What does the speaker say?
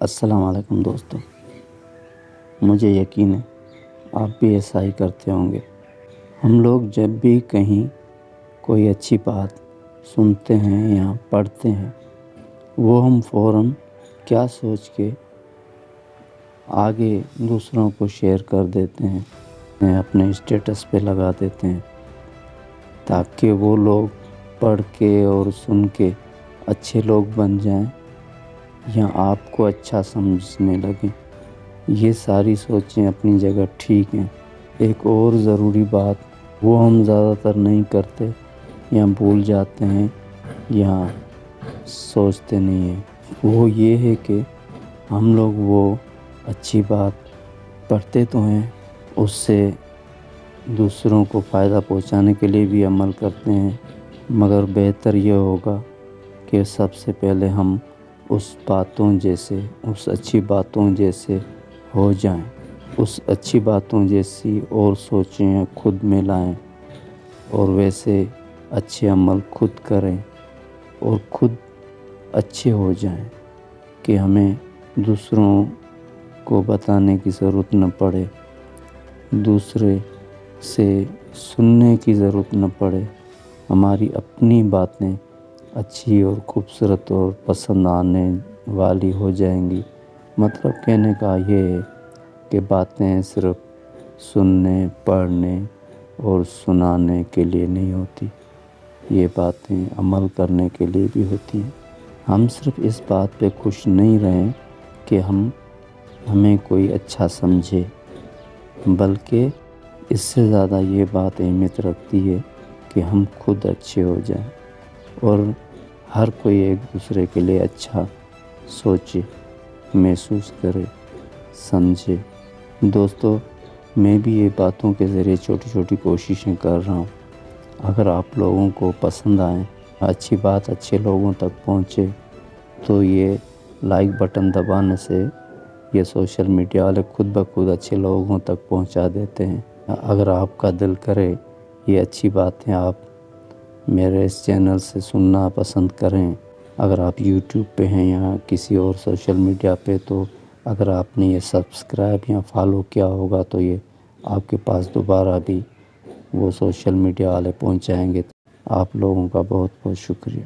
السلام علیکم دوستو، مجھے یقین ہے آپ بھی ایسا ہی کرتے ہوں گے۔ ہم لوگ جب بھی کہیں کوئی اچھی بات سنتے ہیں یا پڑھتے ہیں، وہ ہم فوراً کیا سوچ کے آگے دوسروں کو شیئر کر دیتے ہیں، اپنے اسٹیٹس پہ لگا دیتے ہیں تاکہ وہ لوگ پڑھ کے اور سن کے اچھے لوگ بن جائیں یا آپ کو اچھا سمجھنے لگیں۔ یہ ساری سوچیں اپنی جگہ ٹھیک ہیں۔ ایک اور ضروری بات وہ ہم زیادہ تر نہیں کرتے یا بھول جاتے ہیں یا سوچتے نہیں ہیں، وہ یہ ہے کہ ہم لوگ وہ اچھی بات پڑھتے تو ہیں، اس سے دوسروں کو فائدہ پہنچانے کے لیے بھی عمل کرتے ہیں، مگر بہتر یہ ہوگا کہ سب سے پہلے ہم اس اچھی باتوں جیسے ہو جائیں، اس اچھی باتوں جیسی اور سوچیں خود میں لائیں اور ویسے اچھے عمل خود کریں اور خود اچھے ہو جائیں کہ ہمیں دوسروں کو بتانے کی ضرورت نہ پڑے، دوسرے سے سننے کی ضرورت نہ پڑے، ہماری اپنی باتیں اچھی اور خوبصورت اور پسند آنے والی ہو جائیں گی۔ مطلب کہنے کا یہ ہے کہ باتیں صرف سننے، پڑھنے اور سنانے کے لیے نہیں ہوتی، یہ باتیں عمل کرنے کے لیے بھی ہوتی ہیں۔ ہم صرف اس بات پہ خوش نہیں رہیں کہ ہمیں کوئی اچھا سمجھے، بلکہ اس سے زیادہ یہ بات اہمیت رکھتی ہے کہ ہم خود اچھے ہو جائیں اور ہر کوئی ایک دوسرے کے لیے اچھا سوچے، محسوس کرے، سمجھے۔ دوستو، میں بھی یہ باتوں کے ذریعے چھوٹی چھوٹی کوششیں کر رہا ہوں۔ اگر آپ لوگوں کو پسند آئیں، اچھی بات اچھے لوگوں تک پہنچے تو یہ لائک بٹن دبانے سے یہ سوشل میڈیا والے خود بخود اچھے لوگوں تک پہنچا دیتے ہیں۔ اگر آپ کا دل کرے یہ اچھی باتیں آپ میرے اس چینل سے سننا پسند کریں، اگر آپ یوٹیوب پہ ہیں یا کسی اور سوشل میڈیا پہ، تو اگر آپ نے یہ سبسکرائب یا فالو کیا ہوگا تو یہ آپ کے پاس دوبارہ بھی وہ سوشل میڈیا والے پہنچائیں گے۔ آپ لوگوں کا بہت بہت شکریہ۔